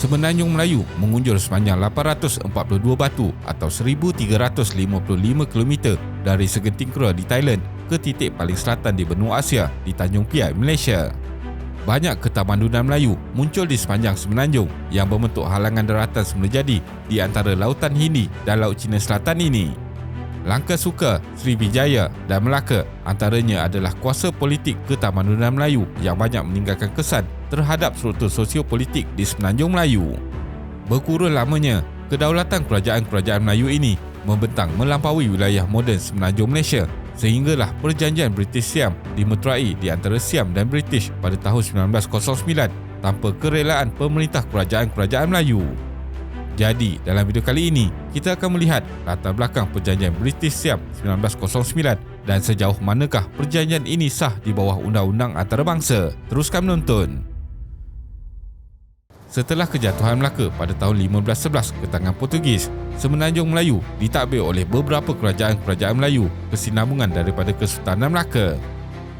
Semenanjung Melayu mengunjur sepanjang 842 batu atau 1,355 km dari segenting Kura di Thailand ke titik paling selatan di benua Asia di Tanjung Piai, Malaysia. Banyak ketamadunan Melayu muncul di sepanjang semenanjung yang berbentuk halangan daratan semula jadi di antara Lautan Hindi dan Laut Cina Selatan ini. Langkah Suka, Srivijaya dan Melaka antaranya adalah kuasa politik ketamadunan Melayu yang banyak meninggalkan kesan terhadap struktur sosiopolitik di Semenanjung Melayu. Berkurun lamanya, kedaulatan kerajaan-kerajaan Melayu ini membentang melampaui wilayah moden Semenanjung Malaysia sehinggalah perjanjian British-Siam dimeterai di antara Siam dan British pada tahun 1909 tanpa kerelaan pemerintah kerajaan-kerajaan Melayu. Jadi, dalam video kali ini, kita akan melihat latar belakang perjanjian British-Siam 1909 dan sejauh manakah perjanjian ini sah di bawah undang-undang antarabangsa. Teruskan menonton. Setelah kejatuhan Melaka pada tahun 1511 ke tangan Portugis, Semenanjung Melayu ditadbir oleh beberapa kerajaan-kerajaan Melayu kesinambungan daripada Kesultanan Melaka.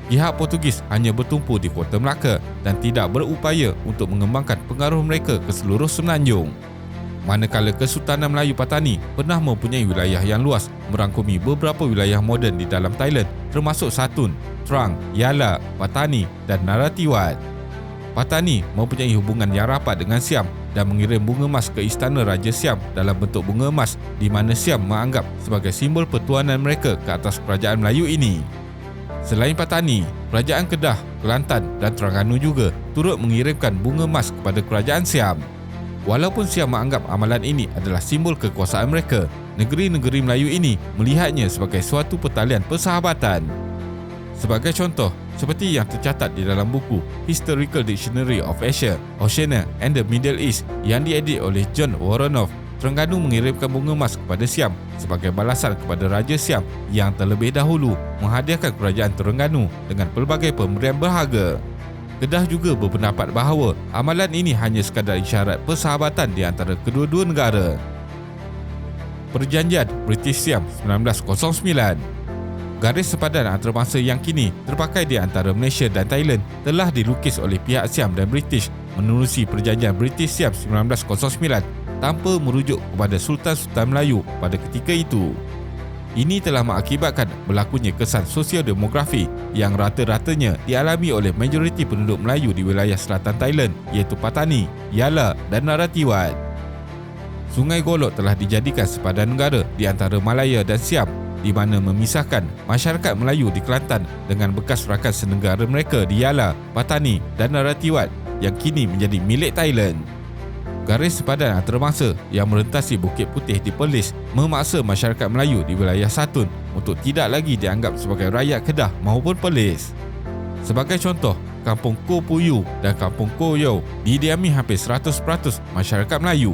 Pihak Portugis hanya bertumpu di kota Melaka dan tidak berupaya untuk mengembangkan pengaruh mereka ke seluruh Semenanjung. Manakala Kesultanan Melayu Patani pernah mempunyai wilayah yang luas merangkumi beberapa wilayah moden di dalam Thailand termasuk Satun, Trang, Yala, Patani dan Narathiwat. Patani mempunyai hubungan yang rapat dengan Siam dan mengirim bunga emas ke istana Raja Siam dalam bentuk bunga emas di mana Siam menganggap sebagai simbol pertuanan mereka ke atas kerajaan Melayu ini. Selain Patani, Kerajaan Kedah, Kelantan dan Terengganu juga turut mengirimkan bunga emas kepada kerajaan Siam. Walaupun Siam menganggap amalan ini adalah simbol kekuasaan mereka, negeri-negeri Melayu ini melihatnya sebagai suatu pertalian persahabatan. Sebagai contoh, seperti yang tercatat di dalam buku Historical Dictionary of Asia, Oceania and the Middle East yang diedit oleh John Woronoff, Terengganu mengirimkan bunga emas kepada Siam sebagai balasan kepada Raja Siam yang terlebih dahulu menghadiahkan kerajaan Terengganu dengan pelbagai pemberian berharga. Kedah juga berpendapat bahawa amalan ini hanya sekadar isyarat persahabatan di antara kedua-dua negara. Perjanjian British-Siam 1909. Garis sepadan antarabangsa yang kini terpakai di antara Malaysia dan Thailand telah dilukis oleh pihak Siam dan British menerusi Perjanjian British-Siam 1909 tanpa merujuk kepada Sultan-Sultan Melayu pada ketika itu. Ini telah mengakibatkan berlakunya kesan sosio-demografi yang rata-ratanya dialami oleh majoriti penduduk Melayu di wilayah selatan Thailand iaitu Patani, Yala dan Narathiwat. Sungai Golok telah dijadikan sepadan negara di antara Malaya dan Siam di mana memisahkan masyarakat Melayu di Kelantan dengan bekas rakan senegara mereka di Yala, Patani dan Narathiwat yang kini menjadi milik Thailand. Garis sepadan antarabangsa yang merentasi Bukit Putih di Perlis memaksa masyarakat Melayu di wilayah Satun untuk tidak lagi dianggap sebagai rakyat Kedah maupun Perlis. Sebagai contoh, Kampung Koh Puyu dan Kampung Koh Yau didiami hampir 100% masyarakat Melayu.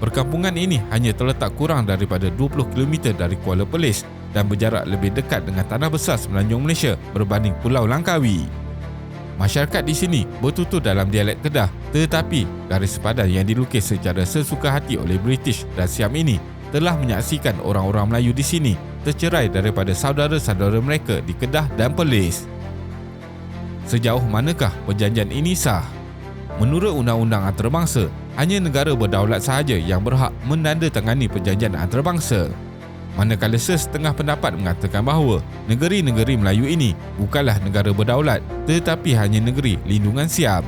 Perkampungan ini hanya terletak kurang daripada 20 km dari Kuala Perlis dan berjarak lebih dekat dengan tanah besar Semenanjung Malaysia berbanding Pulau Langkawi. Masyarakat di sini bertutur dalam dialek Kedah, tetapi garis sepadan yang dilukis secara sesuka hati oleh British dan Siam ini telah menyaksikan orang-orang Melayu di sini tercerai daripada saudara-saudara mereka di Kedah dan Perlis. Sejauh manakah perjanjian ini sah? Menurut undang-undang antarabangsa, hanya negara berdaulat sahaja yang berhak menandatangani perjanjian antarabangsa. Manakala sesetengah pendapat mengatakan bahawa negeri-negeri Melayu ini bukanlah negara berdaulat tetapi hanya negeri lindungan Siam.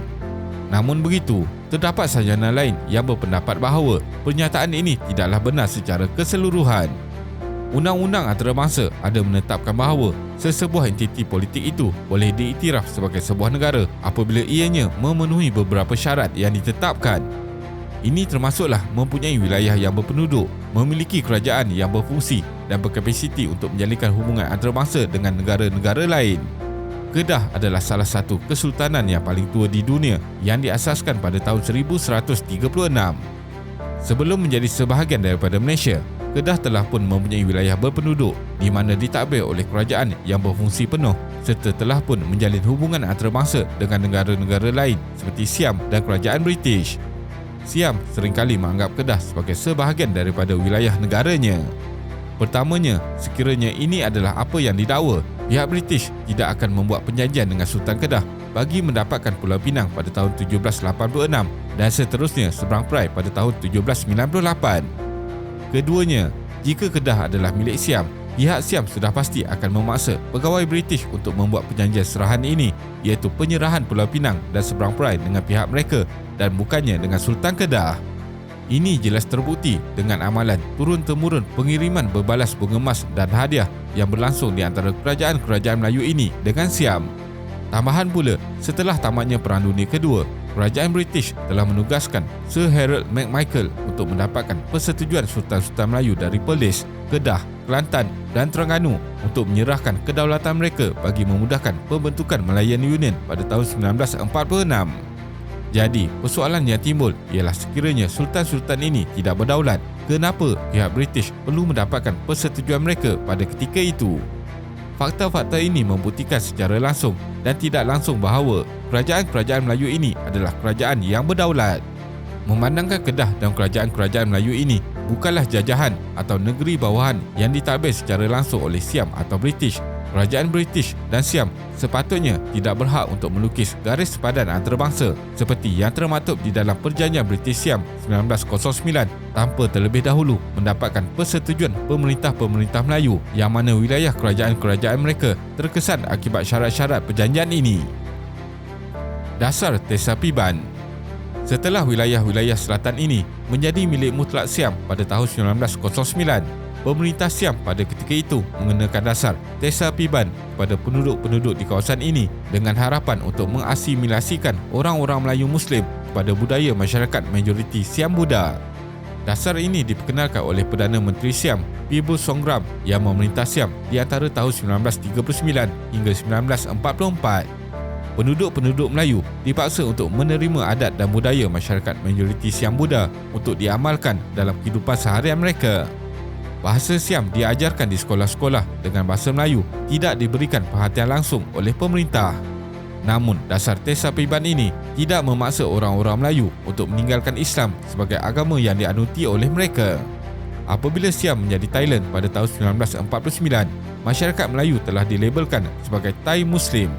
Namun begitu, terdapat sarjana lain yang berpendapat bahawa pernyataan ini tidaklah benar secara keseluruhan. Undang-undang antarabangsa ada menetapkan bahawa sesebuah entiti politik itu boleh diiktiraf sebagai sebuah negara apabila ianya memenuhi beberapa syarat yang ditetapkan. Ini termasuklah mempunyai wilayah yang berpenduduk, memiliki kerajaan yang berfungsi dan berkapasiti untuk menjalinkan hubungan antarabangsa dengan negara-negara lain. Kedah adalah salah satu kesultanan yang paling tua di dunia yang diasaskan pada tahun 1136. Sebelum menjadi sebahagian daripada Malaysia, Kedah telah pun mempunyai wilayah berpenduduk di mana ditadbir oleh kerajaan yang berfungsi penuh serta telah pun menjalin hubungan antarabangsa dengan negara-negara lain seperti Siam dan kerajaan British. Siam seringkali menganggap Kedah sebagai sebahagian daripada wilayah negaranya. Pertamanya, sekiranya ini adalah apa yang didakwa, pihak British tidak akan membuat perjanjian dengan Sultan Kedah bagi mendapatkan Pulau Pinang pada tahun 1786 dan seterusnya seberang perai pada tahun 1798. Keduanya, jika Kedah adalah milik Siam, pihak Siam sudah pasti akan memaksa pegawai British untuk membuat perjanjian serahan ini, iaitu penyerahan Pulau Pinang dan seberang perai dengan pihak mereka dan bukannya dengan Sultan Kedah. Ini jelas terbukti dengan amalan turun-temurun pengiriman berbalas bunga emas dan hadiah yang berlangsung di antara kerajaan-kerajaan Melayu ini dengan Siam. Tambahan pula, setelah tamatnya Perang Dunia Kedua, kerajaan British telah menugaskan Sir Harold McMichael untuk mendapatkan persetujuan Sultan-Sultan Melayu dari Perlis, Kedah, Kelantan dan Terengganu untuk menyerahkan kedaulatan mereka bagi memudahkan pembentukan Malayan Union pada tahun 1946. Jadi, persoalan yang timbul ialah sekiranya Sultan-Sultan ini tidak berdaulat, kenapa pihak British perlu mendapatkan persetujuan mereka pada ketika itu? Fakta-fakta ini membuktikan secara langsung dan tidak langsung bahawa kerajaan-kerajaan Melayu ini adalah kerajaan yang berdaulat. Memandangkan Kedah dan kerajaan-kerajaan Melayu ini bukanlah jajahan atau negeri bawahan yang ditadbir secara langsung oleh Siam atau British, kerajaan British dan Siam sepatutnya tidak berhak untuk melukis garis sepadan antarabangsa seperti yang termaktub di dalam Perjanjian British-Siam 1909 tanpa terlebih dahulu mendapatkan persetujuan pemerintah-pemerintah Melayu yang mana wilayah kerajaan-kerajaan mereka terkesan akibat syarat-syarat perjanjian ini. Dasar Tesapiban. Setelah wilayah-wilayah selatan ini menjadi milik mutlak Siam pada tahun 1909, pemerintah Siam pada ketika itu mengenakan dasar Tesapiban kepada penduduk-penduduk di kawasan ini dengan harapan untuk mengasimilasikan orang-orang Melayu Muslim kepada budaya masyarakat majoriti Siam Buddha. Dasar ini diperkenalkan oleh Perdana Menteri Siam, Pibu Songgram yang memerintah Siam di antara tahun 1939 hingga 1944. Penduduk-penduduk Melayu dipaksa untuk menerima adat dan budaya masyarakat majoriti Siam Buddha untuk diamalkan dalam kehidupan seharian mereka. Bahasa Siam diajarkan di sekolah-sekolah dengan bahasa Melayu tidak diberikan perhatian langsung oleh pemerintah. Namun, dasar Tesapiban ini tidak memaksa orang-orang Melayu untuk meninggalkan Islam sebagai agama yang dianuti oleh mereka. Apabila Siam menjadi Thailand pada tahun 1949, masyarakat Melayu telah dilabelkan sebagai Thai Muslim.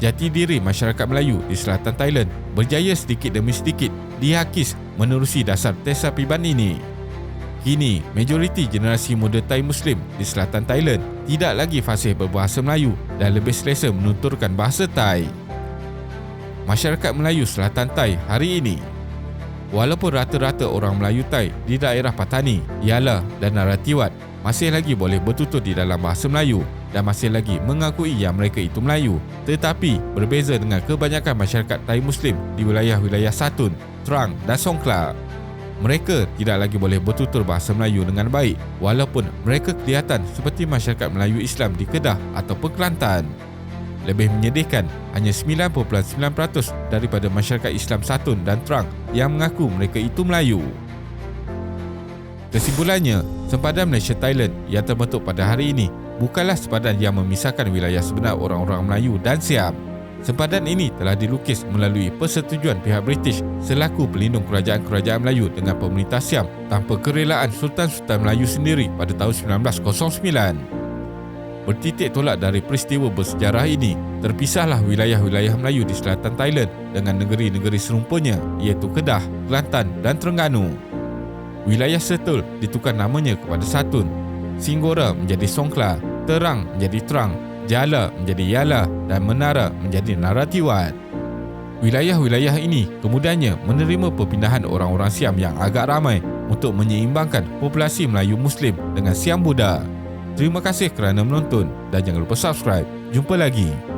Jati diri masyarakat Melayu di selatan Thailand berjaya sedikit demi sedikit dihakis menerusi dasar Tesapiban ini. Kini, majoriti generasi muda Thai Muslim di selatan Thailand tidak lagi fasih berbahasa Melayu dan lebih selesa menuturkan bahasa Thai. Masyarakat Melayu selatan Thai hari ini, walaupun rata-rata orang Melayu Thai di daerah Patani, Yala dan Naratiwat masih lagi boleh bertutur di dalam bahasa Melayu dan masih lagi mengakui yang mereka itu Melayu, tetapi berbeza dengan kebanyakan masyarakat Thai Muslim di wilayah-wilayah Satun, Trang dan Songkhla. Mereka tidak lagi boleh bertutur bahasa Melayu dengan baik walaupun mereka kelihatan seperti masyarakat Melayu Islam di Kedah atau Kelantan. Lebih menyedihkan, hanya 9.9% daripada masyarakat Islam Satun dan Trang yang mengaku mereka itu Melayu. Kesimpulannya, sempadan Malaysia-Thailand yang terbentuk pada hari ini bukanlah sempadan yang memisahkan wilayah sebenar orang-orang Melayu dan Siam. Sempadan ini telah dilukis melalui persetujuan pihak British selaku pelindung kerajaan-kerajaan Melayu dengan pemerintah Siam tanpa kerelaan Sultan-Sultan Melayu sendiri pada tahun 1909. Bertitik tolak dari peristiwa bersejarah ini, terpisahlah wilayah-wilayah Melayu di selatan Thailand dengan negeri-negeri serumpanya iaitu Kedah, Kelantan dan Terengganu. Wilayah Setul ditukar namanya kepada Satun, Singgora menjadi Songkhla, Terang menjadi Trang, Jala menjadi Yala dan Menara menjadi Naratiwat. Wilayah-wilayah ini kemudiannya menerima perpindahan orang-orang Siam yang agak ramai untuk menyeimbangkan populasi Melayu Muslim dengan Siam Buddha. Terima kasih kerana menonton dan jangan lupa subscribe. Jumpa lagi.